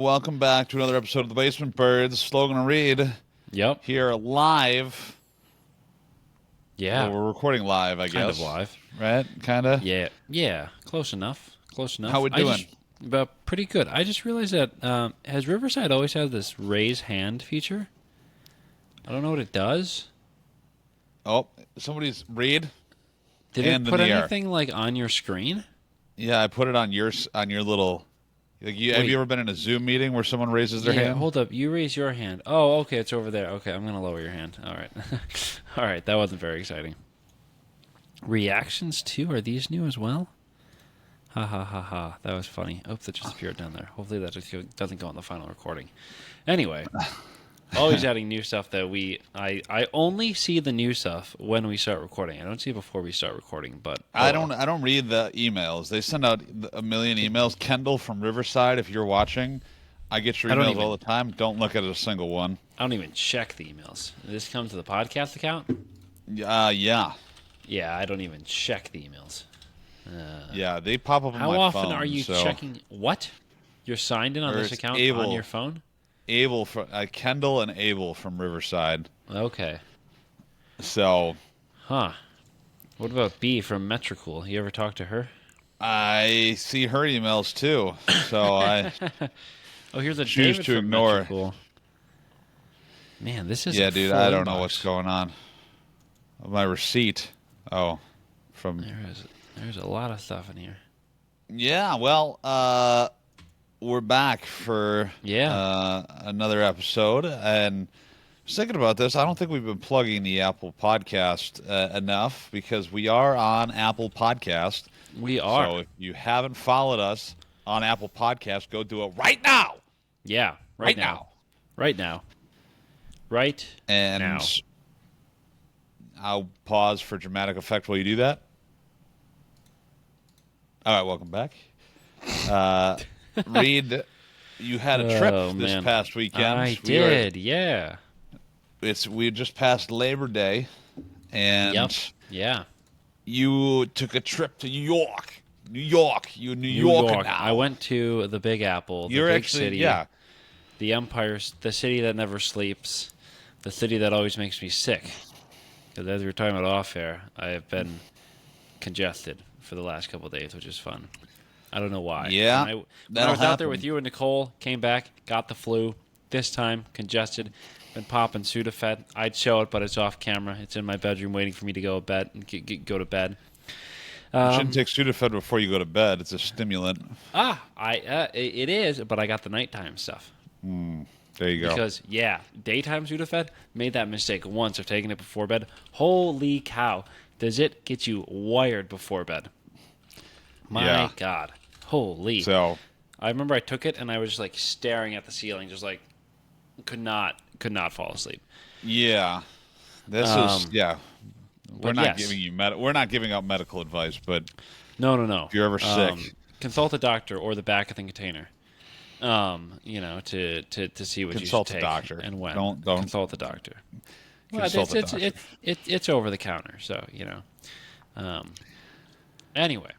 Welcome back to another episode of the Basement Birds. Logan and Reid Yep. here live. Well, Yeah. we're recording live, I Kind of guess. live. Right? Kind of. Yeah. Yeah. Close enough. Close How enough. we doing? But pretty good. I just realized that has Riverside always had this raise hand feature? I don't know what it does. Oh, somebody's Reid. Did Hand it in put the air. anything like on your screen? Yeah, I put it on your little. Like have Wait. you ever been in a Zoom meeting where someone raises their Yeah. hand? Hold up. You raise your hand. Oh, okay. It's over there. Okay. I'm gonna lower your hand. All right. All right. That wasn't very exciting. Reactions too. Are these new as well? Ha ha ha ha. That was funny. Oops, that just appeared down there. Hopefully that doesn't go on the final recording. Anyway, always adding new stuff that I only see the new stuff when we start recording. I don't see it before we start recording, but I don't read the emails. They send out a million emails. Kendall from Riverside, if you're watching, I get your I don't emails even all the time. Don't look at a single one. I don't even check the emails. This comes to the podcast account? Yeah. Yeah, I don't even check the emails. Yeah, they pop up on How my often phone. are you so. checking what? You're signed in on Or this it's account Abel. on your phone? Abel from Kendall and Abel from Riverside. Okay. So Huh. What about B from Metricool? You ever talk to her? I see her emails too. So I Oh, here's a choose David to from ignore. Metricool. Man, this is Yeah, a dude, full I don't know inbox. what's going on. My receipt. Oh, from There's a lot of stuff in here. yeah. Well, we're back for Yeah. another episode, and I was thinking about this. I don't think we've been plugging the Apple Podcast enough because we are on Apple Podcast. We are. So if you haven't followed us on Apple Podcast, go do it right now. Yeah. Right now. Right now. Right And now. I'll pause for dramatic effect while you do that. All right, welcome back. Reid, you had a trip Oh, this man. past weekend. I did. Yeah. We just passed Labor Day, and Yep. Yeah. you took a trip to New York. New York. You New New Yorker York. now. I went to the Big Apple, the You're big actually city, yeah. the empire, the city that never sleeps, the city that always makes me sick. Because as we were talking about off air, I have been congested for the last couple of days, which is fun. I don't know why. Yeah, When I that'll was out there happen. with you and Nicole, came back, got the flu. This time, congested, been popping Sudafed. I'd show it, but it's off camera. It's in my bedroom waiting for me to go to bed. Go to bed. You shouldn't take Sudafed before you go to bed. It's a stimulant. It is, but I got the nighttime stuff. There you go. Because, yeah, daytime Sudafed, made that mistake once of taking it before bed. Holy cow. Does it get you wired before bed? My Yeah. God. Holy. So I remember I took it and I was just like staring at the ceiling, just like could not fall asleep. yeah, this is yeah. We're but not yes. giving you we're not giving out medical advice, but No. if you're ever sick, Consult a doctor or the back of the container. To see what Consult you a should take doctor. and when. Don't Consult the doctor. Well, consult a doctor. it's over the counter, so anyway,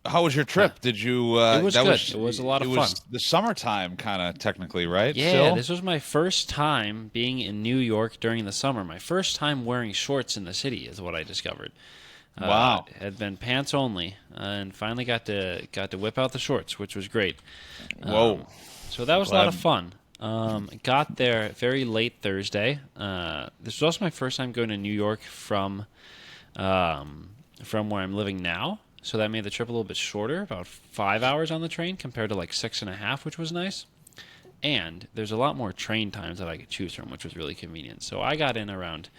How was your trip? Did you? It was that good. It was a lot of It was fun. the summertime, kind of technically, right? yeah, Still? this was my first time being in New York during the summer. My first time wearing shorts in the city is what I discovered. Wow. Had been pants only, and finally got to whip out the shorts, which was great. Whoa. So that was a lot of Glad- fun. Got there very late Thursday. This was also my first time going to New York from where I'm living now. So that made the trip a little bit shorter, about 5 hours on the train compared to like 6.5, which was nice. And there's a lot more train times that I could choose from, which was really convenient. So I got in around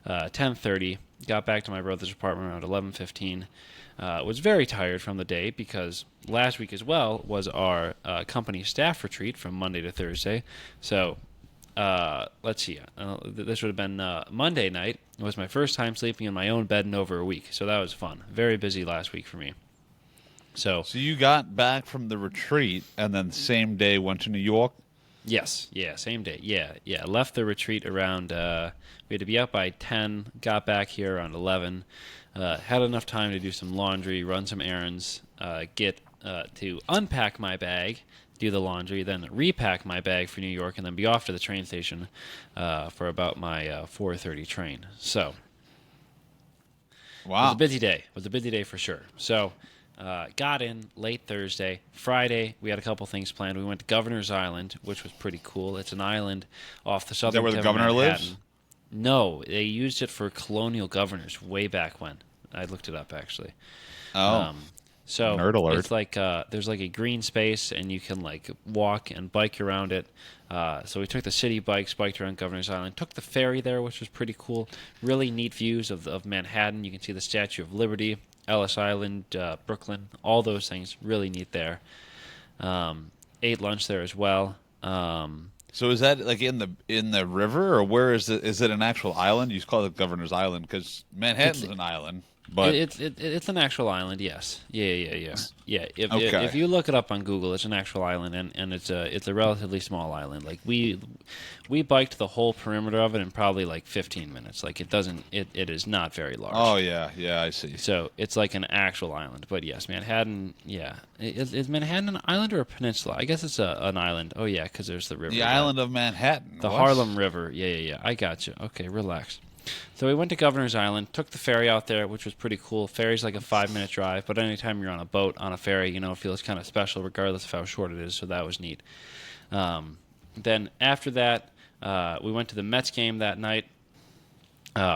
10:30, got back to my brother's apartment around 11:15. Was very tired from the day because last week as well was our company staff retreat from Monday to Thursday. So let's see. This would have been Monday night. It was my first time sleeping in my own bed in over a week. So that was fun. Very busy last week for me. So you got back from the retreat and then same day went to New York? yes, yeah, same day. Yeah. Left the retreat around, we had to be out by 10, got back here around 11. Had enough time to do some laundry, run some errands, get to unpack my bag, do the laundry, then repack my bag for New York, and then be off to the train station for about my 4:30 train. So it was Wow. a busy day. It was a busy day for sure. So got in late Thursday. Friday, we had a couple things planned. We went to Governor's Island, which was pretty cool. It's an island off the Is southern that where the tip of governor Manhattan. lives? No, they used it for colonial governors way back when. I looked it up actually. Oh, So nerd alert. it's like there's like a green space, and you can like walk and bike around it. So we took the city bikes, biked around Governor's Island, took the ferry there, which was pretty cool. Really neat views of Manhattan. You can see the Statue of Liberty, Ellis Island, Brooklyn, all those things. Really neat there. Ate lunch there as well. So is that like in the river, or where is it? Is it an actual island? You just call it Governor's Island because Manhattan's an island, but It's an actual island, yes. Yeah. If Okay. if you look it up on Google, it's an actual island, and it's a relatively small island. Like we biked the whole perimeter of it in probably like 15 minutes. Like it is not very large. oh yeah, I see. So it's like an actual island. But yes, Manhattan. Yeah, is Manhattan an island or a peninsula? I guess it's an island. Oh yeah, because there's the river. The there. island of Manhattan. The What? Harlem River. Yeah. I got you. Okay, relax. So we went to Governor's Island, took the ferry out there, which was pretty cool. Ferry's like a 5-minute drive, but anytime you're on a boat, on a ferry, it feels kind of special regardless of how short it is, so that was neat. Then after that, we went to the Mets game that night.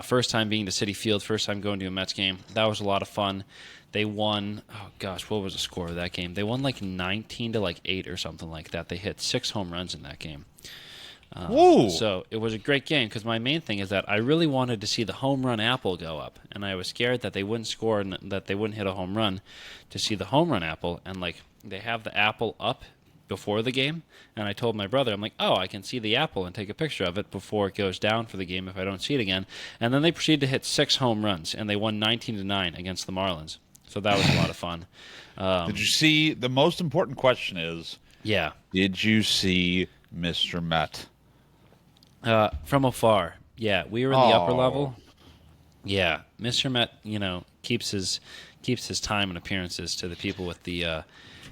First time being to Citi Field, first time going to a Mets game. That was a lot of fun. They won, oh gosh, what was the score of that game? They won like 19 to like 8 or something like that. They hit 6 home runs in that game. Whoa! So it was a great game because my main thing is that I really wanted to see the home run apple go up, and I was scared that they wouldn't score and that they wouldn't hit a home run to see the home run apple. And like they have the apple up before the game, and I told my brother, I'm like, oh, I can see the apple and take a picture of it before it goes down for the game if I don't see it again. And then they proceeded to hit 6 home runs, and they won 19-9 against the Marlins. So that was a lot of fun. Did you see? The most important question is, Yeah. did you see Mr. Met? From afar. Yeah, we were in the upper Oh. level. Yeah, Mr. Met, keeps his time and appearances to the people with the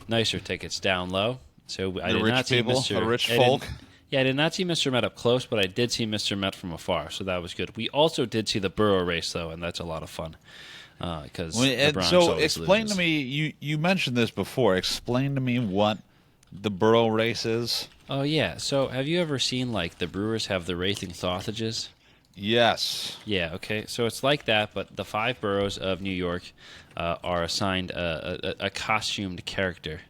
nicer tickets down low. So I The did rich not see people, Mr. the rich I didn't- folk. Yeah, I did not see Mr. Met up close, but I did see Mr. Met from afar, so that was good. We also did see the Burrow race though, and that's a lot of fun because the Bronx So always explain loses. to me. You mentioned this before. Explain to me what the Burrow race is. Oh yeah, so have you ever seen like the Brewers have the racing sausages? Yes. Yeah, okay. So it's like that, but the 5 boroughs of New York are assigned a costumed character.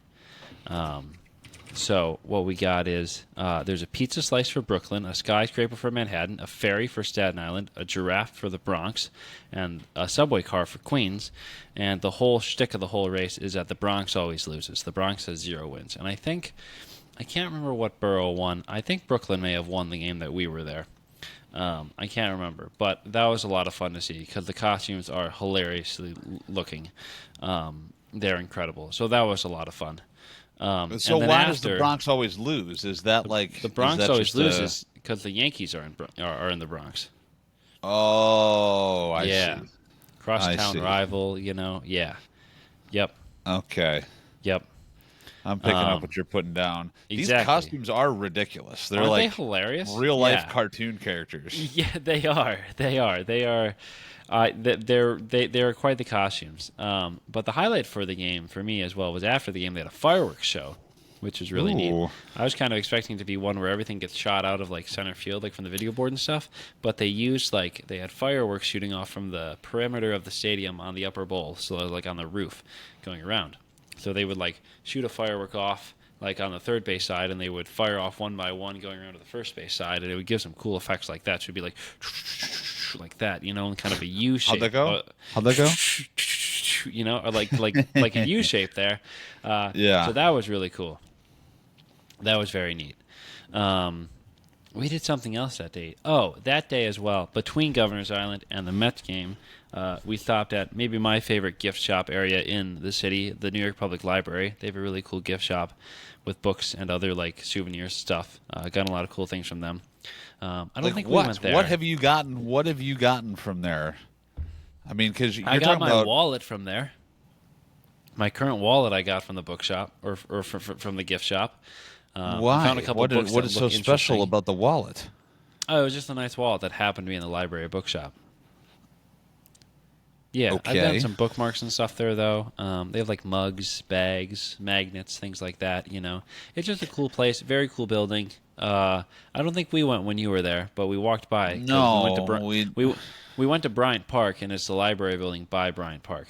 So what we got is there's a pizza slice for Brooklyn, a skyscraper for Manhattan, a ferry for Staten Island, a giraffe for the Bronx, and a subway car for Queens. And the whole shtick of the whole race is that the Bronx always loses. The Bronx has 0 wins. And I can't remember what borough won. I think Brooklyn may have won the game that we were there. I can't remember, but that was a lot of fun to see because the costumes are hilariously looking. They're incredible, so that was a lot lot of fun. So and then why does the after- Bronx always lose? Is that like The Bronx is that always just loses because the Yankees are in the Bronx. Oh, I Yeah, see. crosstown see. rival. Yeah, yep. Okay, I'm picking up what you're putting down. These Exactly. costumes are ridiculous. They're Aren't like they hilarious? real life Yeah. cartoon characters. Yeah, they are. They are. They're quite the costumes. But the highlight for the game for me as well was after the game they had a fireworks show, which was really neat. Ooh. I was kind of expecting to be one where everything gets shot out of like center field, like from the video board and stuff. But they had fireworks shooting off from the perimeter of the stadium on the upper bowl, so like on the roof, going around. So they would like shoot a firework off like on the third base side, and they would fire off one by one going around to the first base side, and it would give some cool effects like that. So it'd be like that, in kind of a U shape. How'd that go? How'd that go? Or like a U shape there. Yeah. So that was really cool. That was very neat. We did something else that day. Oh, that day as well, between Governor's Island and the Mets game, we stopped at maybe my favorite gift shop area in the city, the New York Public Library. They have a really cool gift shop with books and other like souvenirs stuff. Got a lot of cool things from them. I don't think we went there. What have you gotten? What have you gotten from there? I mean, because you're I got talking my about wallet from there. My current wallet I got from the bookshop or from the gift shop. I found Why? a couple books What that is look so special interesting. about the wallet? Oh, it was just a nice wallet that happened to be in the library bookshop. Yeah, I've gotten Okay. some bookmarks and stuff there though. They have like mugs, bags, magnets, things like that. It's just a cool place, very cool building. I don't think we went when you were there, but we walked by because No, we went to Bryant Park, and it's the library building by Bryant Park.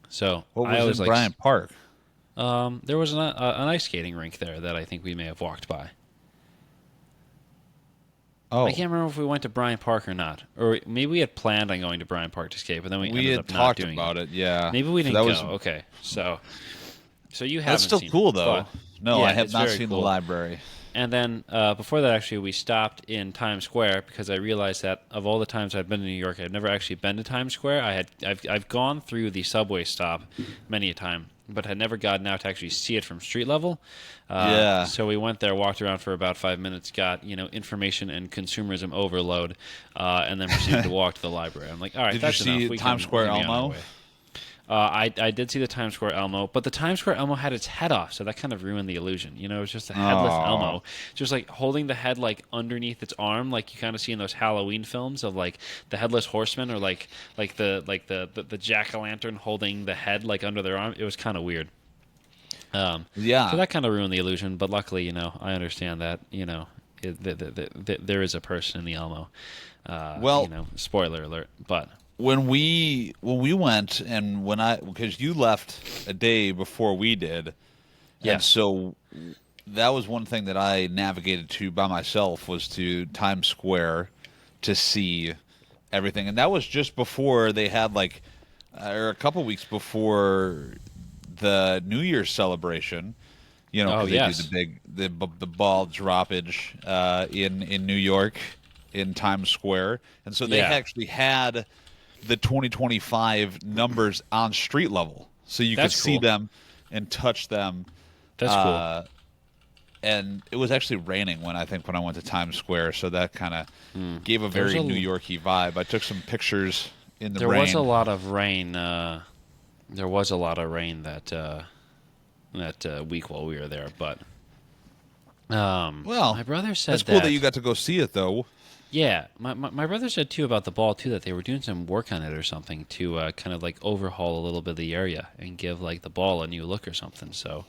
So what I was always in Bryant Park? there was an ice skating rink there that I think we may have walked by. I Oh, can't remember if we went to Bryant Park or not, or maybe we had planned on going to Bryant Park to skate, but then we we ended had up not talked doing it. about it. Yeah, Maybe we so didn't that go. was Okay, so you that's haven't still seen it, cool though. but No, I yeah, have it's not very seen the cool. library. And then before that, actually, we stopped in Times Square because I realized that of all the times I'd been to New York, I'd never actually been to Times Square. I've gone through the subway stop many a time, but had never gotten out to actually see it from street level. Yeah. So we went there, walked around for about 5 minutes, got information and consumerism overload, and then proceeded to walk to the library. I'm like, all right, Did you that's enough. see Times Square we can be on our Elmo? way. I did see the Times Square Elmo, but the Times Square Elmo had its head off, so that kind of ruined the illusion. It was just a headless Oh, Elmo, just like holding the head like underneath its arm, like you kind of see in those Halloween films of like the headless horseman or like the jack o' lantern holding the head like under their arm. It was kind of weird. So yeah. that kind of ruined the illusion. But luckily, I understand that there is a person in the Elmo. Well, Spoiler alert, but. when we went and when I because you left a day before we did, and Yes. so that was one thing that I navigated to by myself was to Times Square to see everything, and that was just before they had like, or a couple weeks before the New Year's celebration. Oh Because they do the yes. big the ball droppage in New York in Times Square, and so they Yeah. actually had the 2025 numbers on street level, so you could That's see cool. them and touch them. That's cool. Uh, and it was actually raining when I went to Times Square, so that kind of gave a There was very a New Yorky vibe. I took some pictures in the there was a rain. lot of rain. There was a lot of rain that week while we were there, but Well, my brother that's said cool that that. you got to go see it, though. Yeah, my brother said too about the ball too that they were doing some work on it or something to kind of like overhaul a little bit of the area and give like the ball a new look or something. So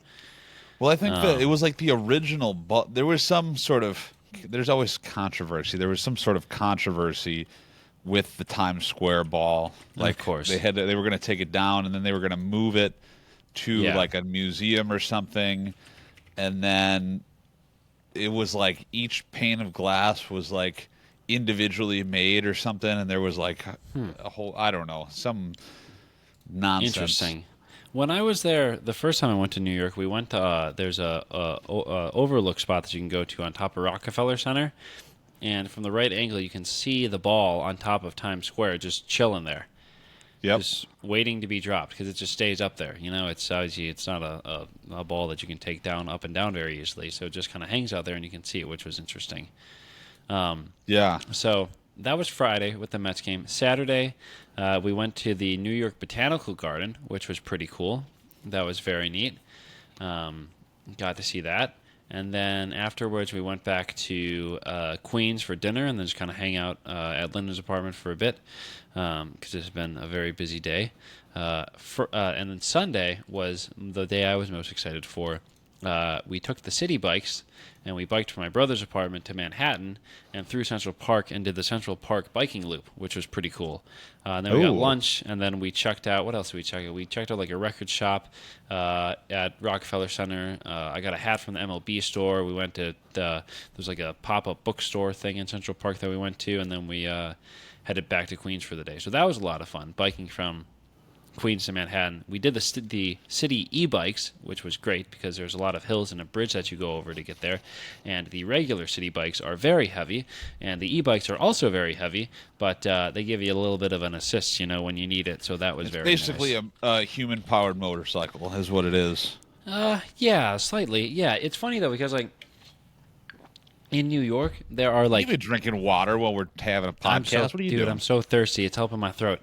Well, I think that it um, was like the original, but there was some sort of. There's always controversy. There was some sort of controversy with the Times Square ball. of Like course, they were going to take it down and then they were going to move it to yeah, like a museum or something, and then it was like each pane of glass was like individually made or something, and there was like a whole I don't know some nonsense. interesting. When I was there the first time I went to New York, we went to there's a overlook spot that you can go to on top of Rockefeller Center, and from the right angle you can see the ball on top of Times Square just chilling there, Yep. just waiting to be dropped because it just stays up there. It's obviously it's not a ball that you can take down up and down very easily, so it just kind of hangs out there and you can see it, which was interesting. Yeah. So that was Friday with the Mets game. Saturday, we went to the New York Botanical Garden, which was pretty cool. That was very neat. Um, got to see that. And then afterwards, we went back to Queens for dinner and then just kind of hang out at Lyndon's apartment for a bit because it's been a very busy day. And then Sunday was the day I was most excited for. We took the city bikes and we biked from my brother's apartment to Manhattan and through Central Park and did the Central Park biking loop, which was pretty cool. And then we got Ooh. lunch, and then we checked out. What else did we check out? We checked out like a record shop at Rockefeller Center. I got a hat from the MLB store. We went to there's like a pop-up bookstore thing in Central Park that we went to, and then we headed back to Queens for the day. So that was a lot of fun, biking from Queens to Manhattan. We did the city e-bikes, which was great because there's a lot of hills and a bridge that you go over to get there. And the regular city bikes are very heavy, and the e-bikes are also very heavy, but they give you a little bit of an assist, when you need it. So that was It's very basically nice. a human-powered motorcycle, is what it is. Yeah, slightly. Yeah, it's funny though because like in New York there are You like be drinking water while we're having a I'm so podcast. What are you dude, doing? I'm so thirsty. It's helping my throat.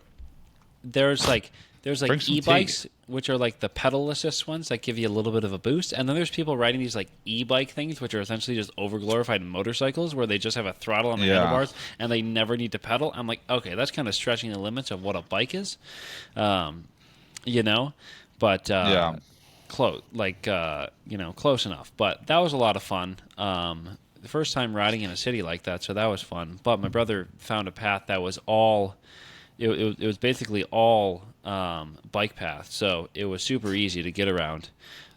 There's like Drink some tea. e-bikes. which are like the pedal assist ones that give you a little bit of a boost, and then there's people riding these like e-bike things, which are essentially just overglorified motorcycles where they just have a throttle on the handlebars and they never need to pedal. I'm like, okay, that's kind of stretching the limits of what a bike is, you know, but close, like close enough. But that was a lot of fun. The first time riding in a city like that, so that was fun. But my brother found a path that was all. It was basically all bike path, so it was super easy to get around.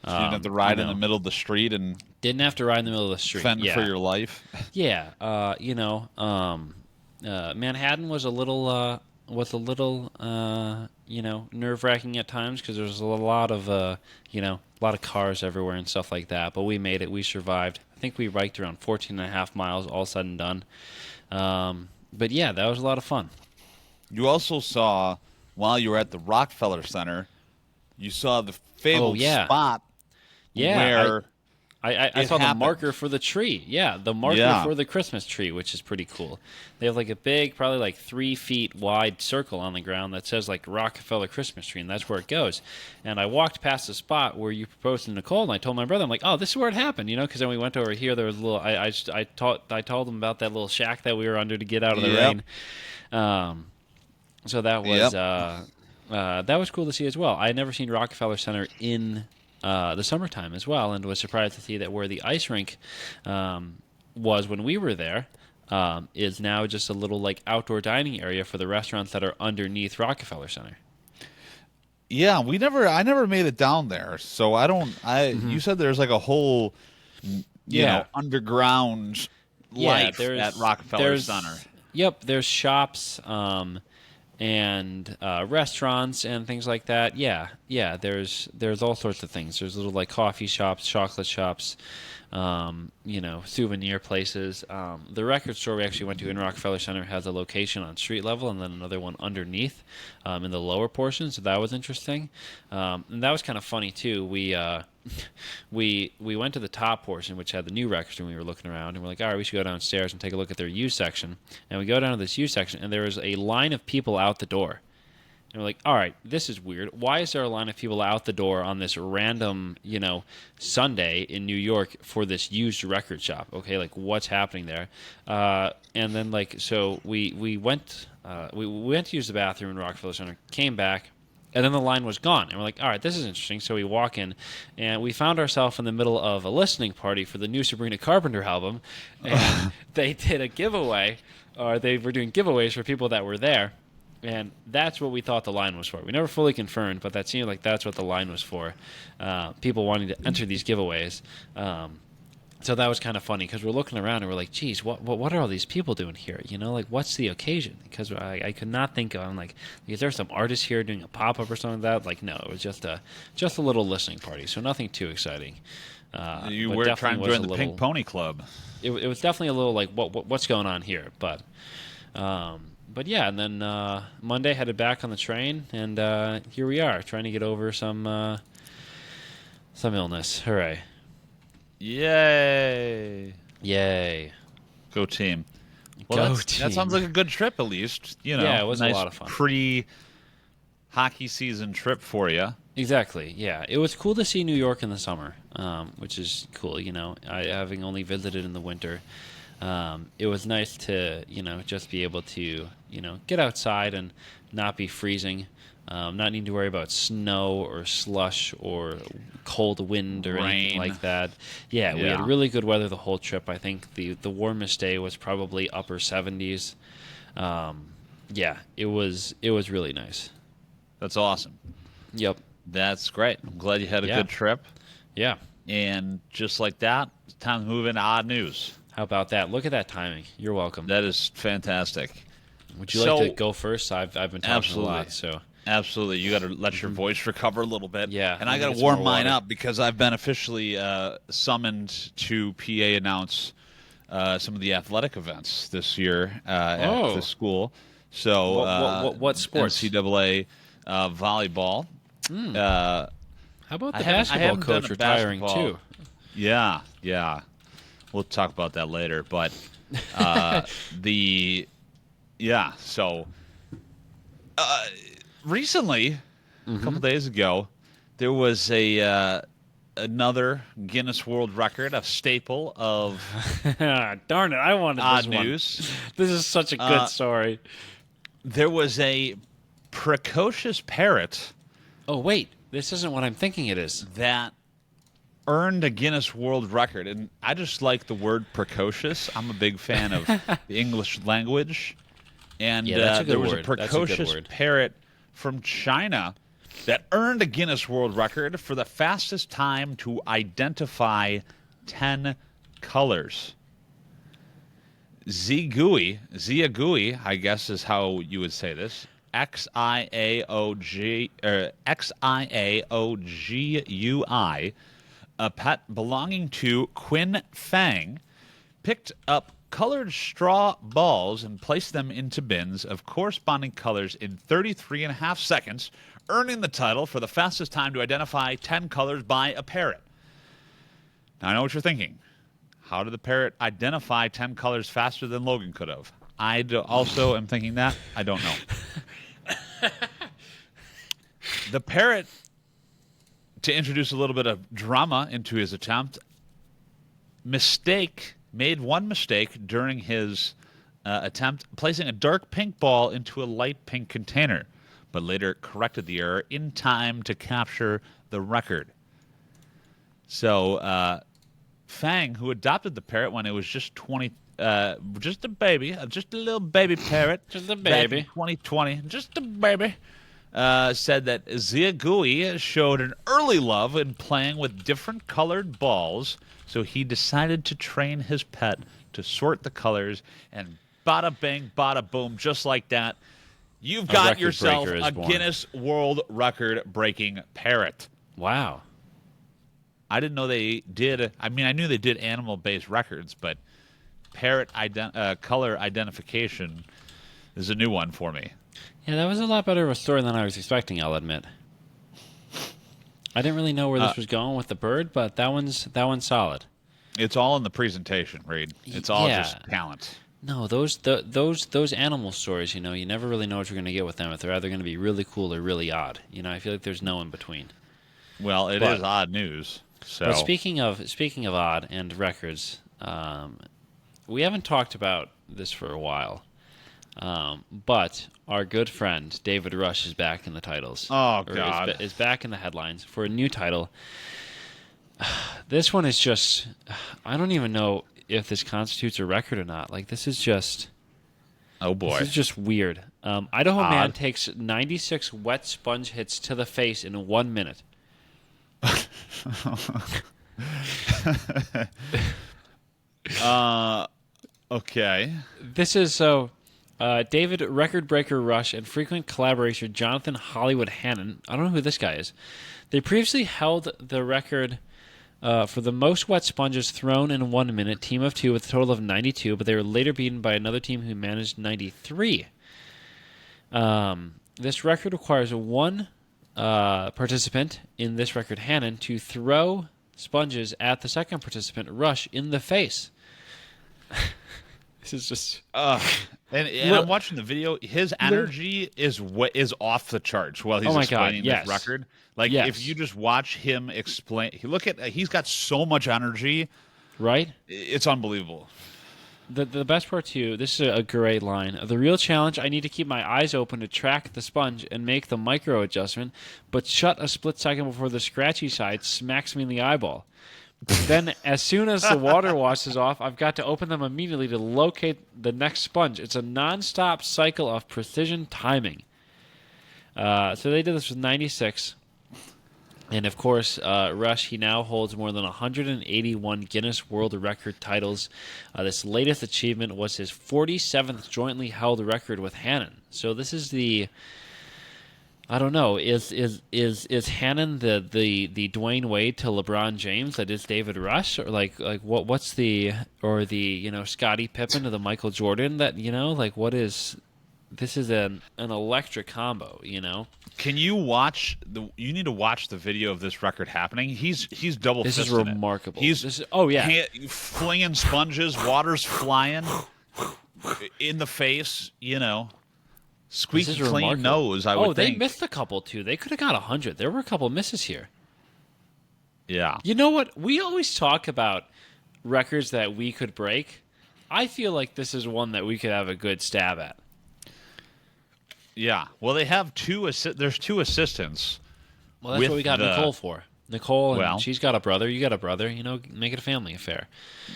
So you didn't have to ride in the middle of the street and didn't have to ride in the middle of the street. fend for your life. Yeah, Manhattan was a little nerve-wracking at times because there was a lot of cars everywhere and stuff like that. But we made it. We survived. I think we biked around 14 and a half miles, all said and done. But yeah, that was a lot of fun. You also saw, while you were at the Rockefeller Center, you saw the fabled spot where I saw the marker for the tree. Yeah, the marker for the Christmas tree, which is pretty cool. They have like a big, probably like 3 feet wide circle on the ground that says like Rockefeller Christmas tree, and that's where it goes. And I walked past the spot where you proposed to Nicole, and I told my brother, I'm like, oh, this is where it happened, because then we went over here. There was a little. I told him about that little shack that we were under to get out of the rain. So that was that was cool to see as well. I had never seen Rockefeller Center in the summertime as well, and was surprised to see that where the ice rink was when we were there is now just a little like outdoor dining area for the restaurants that are underneath Rockefeller Center. Yeah, I never made it down there, so I don't. You said there's like a whole, underground life at Rockefeller Center. Yep, there's shops and restaurants and things like that. Yeah. There's all sorts of things. There's little like coffee shops, chocolate shops, souvenir places. The record store we actually went to in Rockefeller Center has a location on street level and then another one underneath in the lower portion. So that was interesting. And that was kind of funny too. We went to the top portion, which had the new record store, and we were looking around, and we're like, all right, we should go downstairs and take a look at their used section. And we go down to this used section, and there was a line of people out the door. And we're like, all right, this is weird. Why is there a line of people out the door on this random, Sunday in New York for this used record shop? Okay, like what's happening there? And then so we went to use the bathroom in Rockefeller Center, came back. And then the line was gone. And we're like, all right, this is interesting. So we walk in, and we found ourselves in the middle of a listening party for the new Sabrina Carpenter album. And they did a giveaway, or they were doing giveaways for people that were there. And that's what we thought the line was for. We never fully confirmed, but that seemed like that's what the line was for. People wanting to enter these giveaways. So that was kind of funny because we're looking around and we're like, geez, what are all these people doing here? What's the occasion? Because I could not think of, I'm like, is there some artist here doing a pop-up or something like that? Like, no, it was just a little listening party, so nothing too exciting. You were trying to join the Pink Pony Club. It was definitely a little like, what's going on here? But yeah, and then Monday headed back on the train, and here we are, trying to get over some illness. Hooray. Yay. Go team. Well, that sounds like a good trip, at least. Yeah, it was nice a lot of fun. Pre-hockey season trip for you. Exactly, yeah. It was cool to see New York in the summer, which is cool, having only visited in the winter. It was nice to, just be able to, get outside and not be freezing. Not need to worry about snow or slush or cold wind or anything like that. Yeah, we had really good weather the whole trip. I think the warmest day was probably upper 70s. It was really nice. That's awesome. Yep. That's great. I'm glad you had a good trip. Yeah. And just like that, it's time to move into odd news. How about that? Look at that timing. You're welcome. That is fantastic. Would you like to go first? I've been talking a lot, so... Absolutely. You got to let your voice recover a little bit. Yeah. And I got to warm mine up because I've been officially summoned to PA announce some of the athletic events this year at the school. So what sports? NCAA volleyball. How about the basketball coach retiring too? Yeah. We'll talk about that later. But recently, a couple days ago, there was a another Guinness World Record, a staple of Darn it! I wanted odd this one. news. This is such a good story. There was a precocious parrot Oh wait, this isn't what I'm thinking it is. that earned a Guinness World Record, and I just like the word precocious. I'm a big fan of the English language, and Yeah, that's a good there was word. a That's a good precocious word. parrot from China that earned a Guinness World Record for the fastest time to identify 10 colors. Ziagui, I guess is how you would say this. Xiaogui, a pet belonging to Qin Fang, picked up colored straw balls and placed them into bins of corresponding colors in 33 and a half seconds, earning the title for the fastest time to identify 10 colors by a parrot. Now, I know what you're thinking. How did the parrot identify 10 colors faster than Logan could have? Also am thinking that. I don't know. The parrot, to introduce a little bit of drama into his attempt, made one mistake during his attempt, placing a dark pink ball into a light pink container, but later corrected the error in time to capture the record. So, Fang, who adopted the parrot when it was just just a baby, just a little baby parrot, Just a back baby. in 2020, just a baby, said that Ziagui showed an early love in playing with different colored balls, so he decided to train his pet to sort the colors, and bada bing, bada boom, just like that, you've got record yourself breaker is a born. Guinness World Record breaking parrot. Wow. I didn't know they did. I mean, I knew they did animal-based records, but parrot color identification is a new one for me. Yeah, that was a lot better of a story than I was expecting, I'll admit. I didn't really know where this was going with the bird, but that one's solid. It's all in the presentation, Reed. It's all Yeah. just talent. No, those animal stories, you never really know what you're going to get with them. If they're either going to be really cool or really odd. I feel like there's no in between. Well, it But- is odd news. So But speaking of odd and records, we haven't talked about this for a while. But our good friend David Rush is back in the titles. Oh, Or God. is back in the headlines for a new title. This one is just, I don't even know if this constitutes a record or not. Like, this is just oh boy, this is just weird. Idaho man Odd. takes 96 wet sponge hits to the face in 1 minute. okay. This is so. David record breaker Rush and frequent collaborator Jonathan Hollywood Hannon. I don't know who this guy is. They previously held the record for the most wet sponges thrown in 1 minute, team of two with a total of 92, but they were later beaten by another team who managed 93. This record requires one participant, in this record Hannon, to throw sponges at the second participant, Rush, in the face. This is just... And I'm watching the video. His energy is off the charts while he's Oh my God, explaining yes. this record. Like Yes. if you just watch him explain, he's got so much energy. Right? It's unbelievable. The best part, too, this is a great line. The real challenge, I need to keep my eyes open to track the sponge and make the micro adjustment, but shut a split second before the scratchy side smacks me in the eyeball. Then, as soon as the water washes off, I've got to open them immediately to locate the next sponge. It's a non-stop cycle of precision timing. So they did this with 96. And, of course, Rush, he now holds more than 181 Guinness World Record titles. This latest achievement was his 47th jointly held record with Hannon. So this is the... I don't know. Is Hannon the Dwayne Wade to LeBron James that is David Rush, or what's the Scottie Pippen to the Michael Jordan that what is this is an electric combo, Can you watch you need to watch the video of this record happening. He's double. This is fisting it. remarkable. He's flinging sponges, water's flying in the face. This Squeaky is clean remarkable. nose, I would they think. missed a couple too. They could have got 100. There were a couple misses here. Yeah. You know what? We always talk about records that we could break. I feel like this is one that we could have a good stab at. Yeah. Well, they have there's two assistants. Well, that's with what we got the- Nicole for. Nicole, and Well- she's got a brother. You got a brother. You know, make it a family affair.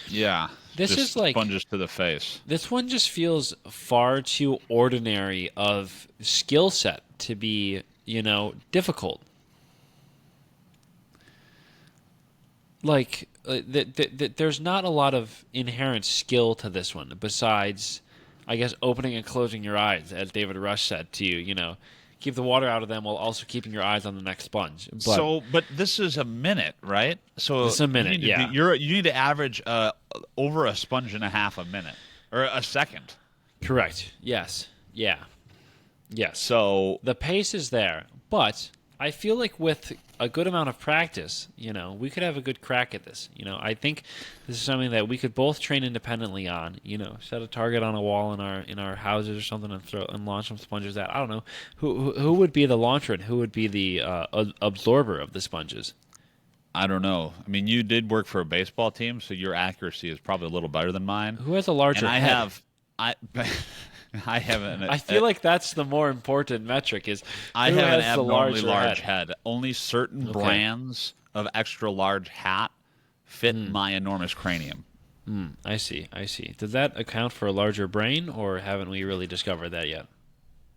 Yeah. This just is like- sponges to the face. This one just feels far too ordinary of skill set to be, difficult. Like, there's not a lot of inherent skill to this one besides, I guess, opening and closing your eyes, as David Rush said to you, keep the water out of them while also keeping your eyes on the next sponge. But this is a minute, right? So This is a minute, you need to yeah. you need to average over a sponge and a half a minute or a second. Correct. Yes. Yeah. Yes. So The pace is there, but I feel like with a good amount of practice, we could have a good crack at this. I think this is something that we could both train independently on. Set a target on a wall in our houses or something and launch some sponges at. I don't know who would be the launcher and who would be the absorber of the sponges. I don't know. I mean, you did work for a baseball team, so your accuracy is probably a little better than mine. Who has a larger And head? I haven't. I feel like that's the more important metric is I who have an has the abnormally larger large head. head. Only certain brands of extra large hat fit my enormous cranium. I see. Does that account for a larger brain, or haven't we really discovered that yet?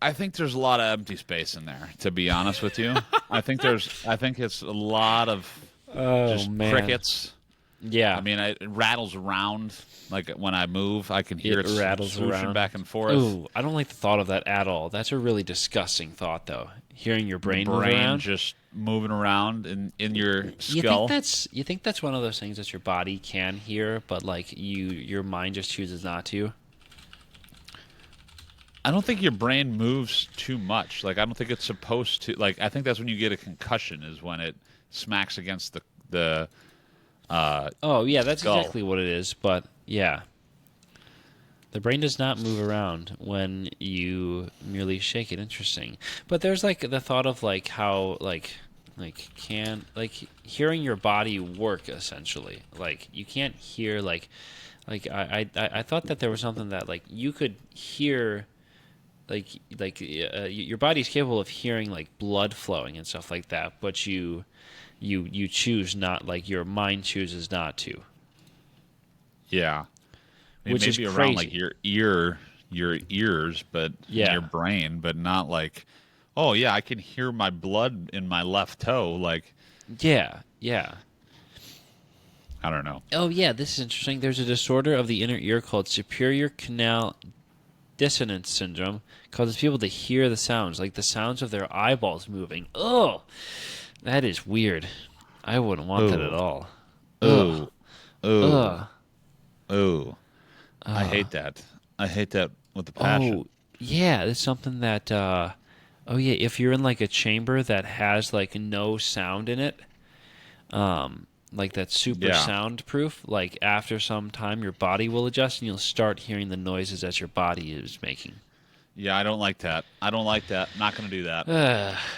I think there's a lot of empty space in there, to be honest with you. I think it's a lot of just crickets. Yeah. I mean, it rattles around. Like when I move, I can hear it rattles swooshing around back and forth. Ooh, I don't like the thought of that at all. That's a really disgusting thought, though. Hearing your brain move around. Just moving around in your You skull. think that's one of those things that your body can hear, but like your mind just chooses not to? I don't think your brain moves too much. Like I don't think it's supposed to. Like I think that's when you get a concussion is when it smacks against the Oh yeah, that's skull. exactly what it is. But yeah, the brain does not move around when you merely shake it. Interesting. But there's like the thought of like how hearing your body work essentially. Like you can't hear like I thought that there was something that like you could hear. Your body's capable of hearing like blood flowing and stuff like that, but you choose not, like your mind chooses not to. Yeah. I mean, Which maybe is around crazy. like your ears, but Yeah. your brain, but not like, oh yeah, I can hear my blood in my left toe. Like Yeah. I don't know. Oh yeah, this is interesting. There's a disorder of the inner ear called superior canal dissonance syndrome. Causes people to hear the sounds, like the sounds of their eyeballs moving. Oh, that is weird. I wouldn't want that at all. Oh, oh, Ugh. oh! I hate that. I hate that with a passion. Oh, yeah, that's something that. If you're in like a chamber that has like no sound in it, like that's super soundproof. Like after some time, your body will adjust and you'll start hearing the noises that your body is making. Yeah, I don't like that. I don't like that. Not going to do that.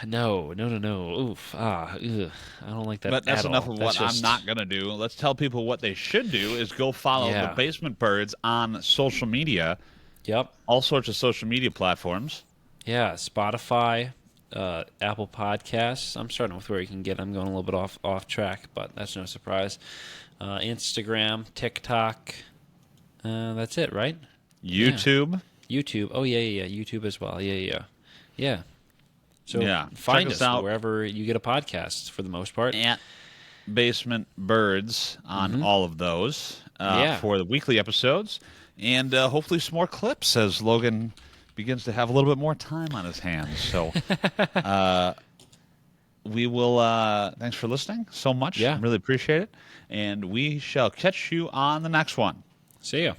No. Oof. Ugh. I don't like that. But that's at enough all. of That's what just- I'm not going to do. Let's tell people what they should do is go follow Yeah. the Basement Birds on social media, Yep. all sorts of social media platforms. Yeah. Spotify, Apple Podcasts. I'm starting with where you can get. I'm going a little bit off track, but that's no surprise. Instagram, TikTok. That's it, right? YouTube. YouTube. Oh yeah. YouTube as well. Yeah. So Yeah. find Check us us out. wherever you get a podcast for the most part. At Basement Birds on all of those for the weekly episodes. And hopefully some more clips as Logan begins to have a little bit more time on his hands. So we will thanks for listening so much. Yeah. Really appreciate it. And we shall catch you on the next one. See ya.